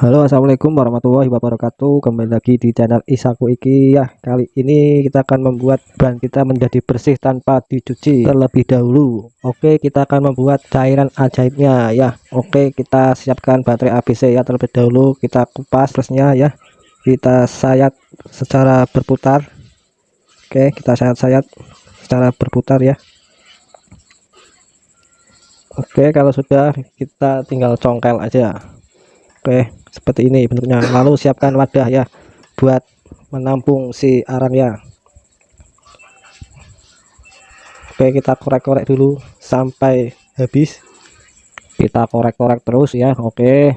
Halo, assalamualaikum warahmatullahi wabarakatuh. Kembali lagi di channel Isaku iki ya. Kali ini kita akan membuat ban kita menjadi bersih tanpa dicuci terlebih dahulu. Oke, kita akan membuat cairan ajaibnya ya. Oke, kita siapkan baterai ABC ya. Terlebih dahulu kita kupas plusnya ya. Kita sayat secara berputar. Oke, kita sayat-sayat secara berputar ya. Oke, kalau sudah kita tinggal congkel aja. Oke, seperti ini bentuknya. Lalu siapkan wadah ya buat menampung si arangnya. Oke, kita korek-korek dulu sampai habis. Kita korek-korek terus ya. Oke,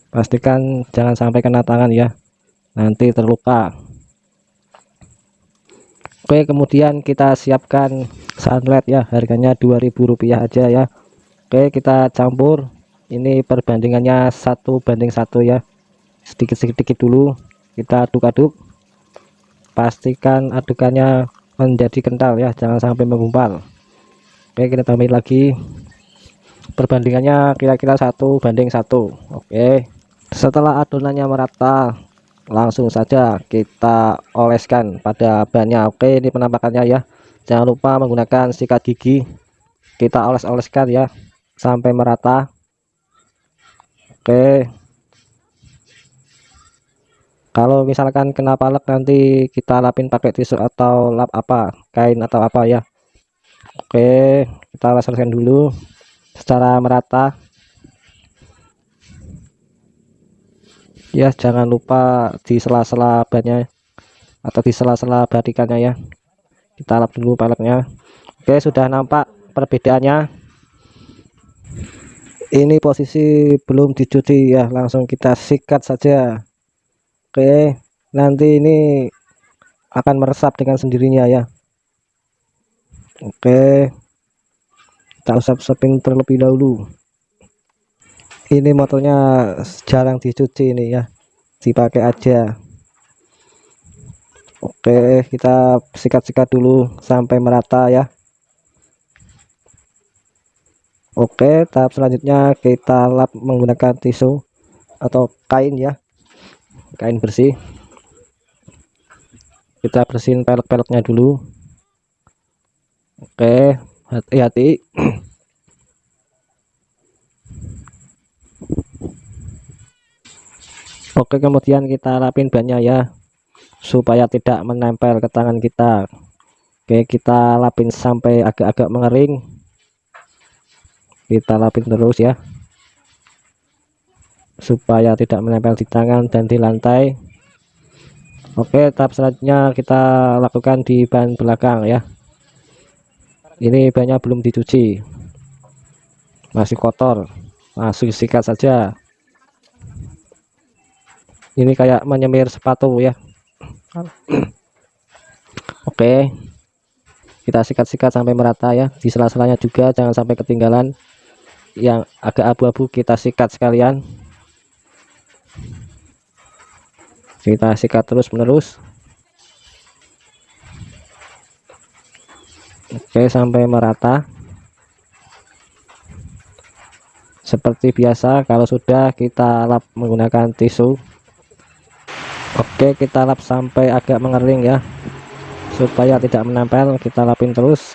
pastikan jangan sampai kena tangan ya, nanti terluka. Oke, kemudian kita siapkan sunlight ya, harganya Rp2.000 aja ya. Oke, kita campur. Ini perbandingannya 1:1 ya, sedikit-sedikit dulu kita aduk-aduk. Pastikan adukannya menjadi kental ya, jangan sampai menggumpal. Oke, kita tambahin lagi, perbandingannya kira-kira 1:1. Oke, setelah adonannya merata, langsung saja kita oleskan pada bannya. Oke, ini penampakannya ya, jangan lupa menggunakan sikat gigi. Kita oles-oleskan ya sampai merata. Oke, kalau misalkan kena palek nanti kita lapin pakai tisu atau lap apa, kain atau apa ya. Oke, kita oleskan dulu secara merata ya, jangan lupa di sela-sela bannya atau di sela-sela batikannya ya, kita lap dulu peleknya. Oke, sudah nampak perbedaannya. Ini posisi belum dicuci ya, langsung kita sikat saja. Oke, nanti ini akan meresap dengan sendirinya ya. Oke, kita usap-usapin terlebih dahulu. Ini motornya jarang dicuci ini ya, dipakai aja. Oke, kita sikat-sikat dulu sampai merata ya. Oke, tahap selanjutnya kita lap menggunakan tisu atau kain ya, kain bersih. Kita bersihin pelek-peleknya dulu. Oke, hati-hati. Oke, kemudian kita lapin bannya ya, supaya tidak menempel ke tangan kita. Oke, kita lapin sampai agak-agak mengering. Kita lapin terus ya, supaya tidak menempel di tangan dan di lantai. Oke, tahap selanjutnya kita lakukan di ban belakang ya. Ini bannya belum dicuci, masih kotor, langsung sikat saja. Ini kayak menyemir sepatu ya. Oke, kita sikat-sikat sampai merata ya, di sela-selanya juga jangan sampai ketinggalan. Yang agak abu-abu kita sikat sekalian. Kita sikat terus menerus. Oke, sampai merata seperti biasa. Kalau sudah, kita lap menggunakan tisu. Oke, kita lap sampai agak mengering ya, supaya tidak menempel. Kita lapin terus.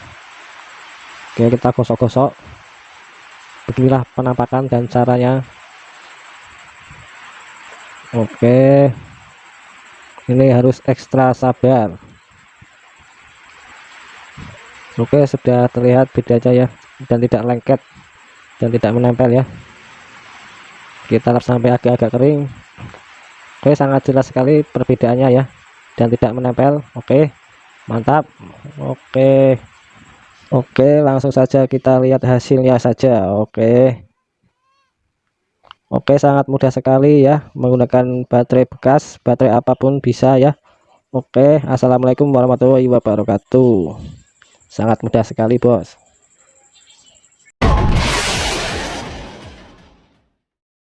Oke, kita gosok-gosok. Beginilah penampakan dan caranya. Oke, ini harus ekstra sabar. Oke, sudah terlihat bedanya ya, dan tidak lengket dan tidak menempel ya. Kita lap sampai agak-agak kering. Oke, sangat jelas sekali perbedaannya ya, dan tidak menempel. Oke, mantap. Oke, langsung saja kita lihat hasilnya saja. Oke, sangat mudah sekali ya, menggunakan baterai bekas, baterai apapun bisa ya. Oke, assalamualaikum warahmatullahi wabarakatuh. Sangat mudah sekali bos.